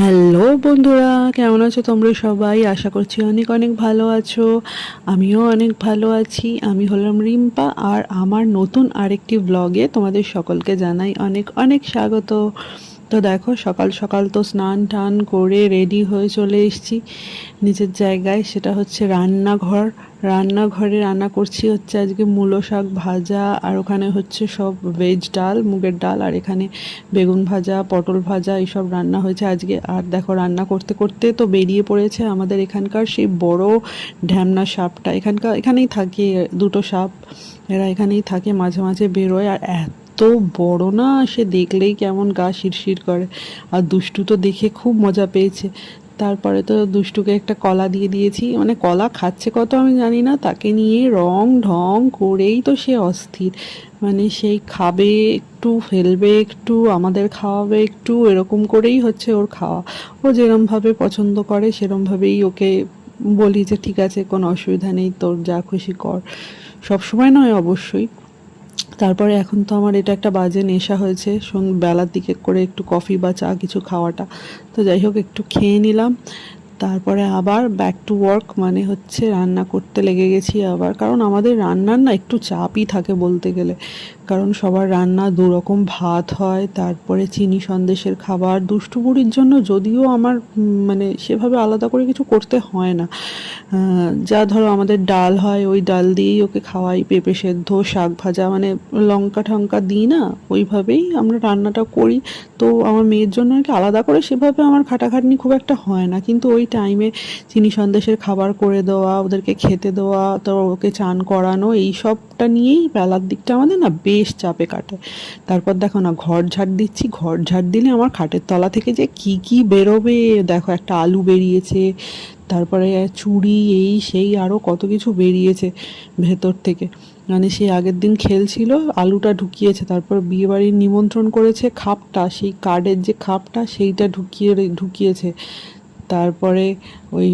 Hello বন্ধুরা, কেমন আছো তোমরা সবাই? আশা করছি অনেক অনেক ভালো আছো। আমিও অনেক ভালো আছি। আমি হলাম রিম্পা, আর আমার নতুন আরেকটি ব্লগে তোমাদের সকলকে জানাই অনেক অনেক স্বাগত। তো দেখো, সকাল সকাল তো স্নান টান করে রেডি হয়ে চলে এসেছি নিজের জায়গায়, সেটা হচ্ছে রান্নাঘর। রান্নাঘরে রান্না করছি হচ্ছে আজকে মূলো শাক ভাজা, আর ওখানে হচ্ছে সব ভেজ ডাল, মুগের ডাল, আর এখানে বেগুন ভাজা, পটল ভাজা, এইসব রান্না হয়েছে আজকে। আর দেখো, রান্না করতে করতে তো বেরিয়ে পড়েছে আমাদের এখানকার সেই বড় ঢ্যামনা সাপটা। এখানেই থাকে দুটো সাপ, এরা এখানেই থাকে, মাঝে মাঝে বেরোয়। আর এত বড় না, সে দেখলেই কেমন গা শিরশির করে। আর দুষ্টু তো দেখে খুব মজা পেয়েছে। তারপরে তো দুষ্টুকে একটা কলা দিয়ে দিয়েছি, মানে কলা খাচ্ছে কত আমি জানি না, তাকে নিয়ে রং ঢং করেই তো সে অস্থির। মানে সেই খাবে একটু, ফেলবে একটু, আমাদের খাওয়াবে একটু, এরকম করেই হচ্ছে ওর খাওয়া। ও যেরমভাবে পছন্দ করে সেরমভাবেই ওকে বলি যে ঠিক আছে, কোনো অসুবিধা নেই, তোর যা খুশি কর। সব সময় নয় অবশ্যই। তারপরে এখন তো আমার এটা একটা বাজে নেশা হয়েছে, বেলার দিকে করে একটু কফি বা চা কিছু খাওয়াটা। তো যাই হোক, একটু খেয়ে নিলাম। তারপরে আবার ব্যাক টু ওয়ার্ক, মানে হচ্ছে রান্না করতে লেগে গেছি আবার। কারণ আমাদের রান্নার না একটু চাপই থাকে বলতে গেলে। কারণ সবার রান্না দুরকম, ভাত হয়, তারপরে চিনি সন্দেশের খাবার। দুষ্টু বুড়ির জন্য যদিও আমার মানে সেভাবে আলাদা করে কিছু করতে হয় না। যা ধরো আমাদের ডাল হয়, ওই ডাল দিয়েই ওকে খাওয়াই, পেঁপে সেদ্ধ, শাক ভাজা, মানে লঙ্কা ঠঙ্কা দিই না, ওইভাবেই আমরা রান্নাটা করি। তো আমার মেয়ের জন্য আর কি আলাদা করে সেভাবে আমার খাটাখাটনি খুব একটা হয় না। কিন্তু ওই টাইমে চিনি সন্দেশের খাবার করে দেওয়া, ওদেরকে খেতে দেওয়া, তো ওকে চান করানো, এই সবটা নিয়েই বেলার দিকটা আমাদের না বেশ চাপে কাটে। তারপর দেখো না, ঘর ঝাড় দিচ্ছি। ঘর ঝাড় দিলে আমার খাটের তলা থেকে যে কি কি বেরোবে, দেখো একটা আলু বেরিয়েছে, তারপরে চুড়ি, এই সেই আরও কত কিছু বেরিয়েছে ভেতর থেকে। মানে সেই আগের দিন খেলছিল, আলুটা ঢুকিয়েছে। তারপর বিয়েবাড়ির নিমন্ত্রণ করেছে, খাপটা, সেই কার্ডের যে খাপটা, সেইটা ঢুকিয়েছে। তারপরে ওই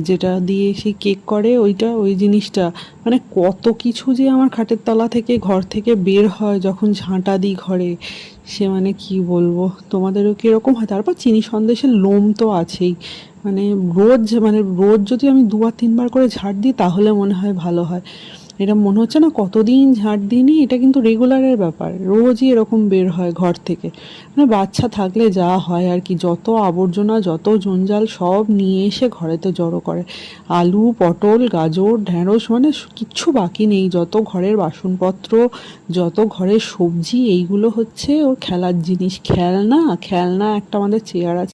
যেটা দিয়ে সেই কেক করে ওইটা, ওই জিনিসটা, মানে কত কিছু যে আমার খাটের তলা থেকে, ঘর থেকে বের হয় যখন ঝাঁটা দিই ঘরে, সে মানে কি বলবো। তোমাদেরও কীরকম হয়? তারপর চিনি সন্দেশের লোম তো আছেই। মানে রোজ যদি আমি দুবার তিনবার করে ঝাড় দিই তাহলে মনে হয় ভালো হয়। এটা মনে হচ্ছে না কতদিন ঝাড় দিইনি, এটা কিন্তু রেগুলারের ব্যাপার, রোজই এরকম বের হয় ঘর থেকে। মানে বাচ্চা থাকলে যা হয় আর কি, যত আবর্জনা, যত জঞ্জাল সব নিয়ে এসে ঘরেতে জড়ো করে। আলু, পটল, গাজর, ঢ্যাঁড়স, মানে কিচ্ছু বাকি নেই। যত ঘরের বাসনপত্র, যত ঘরের সবজি, এইগুলো হচ্ছে ওর খেলার জিনিস। খেলনা, খেলনা একটা আমাদের চেয়ার আছে।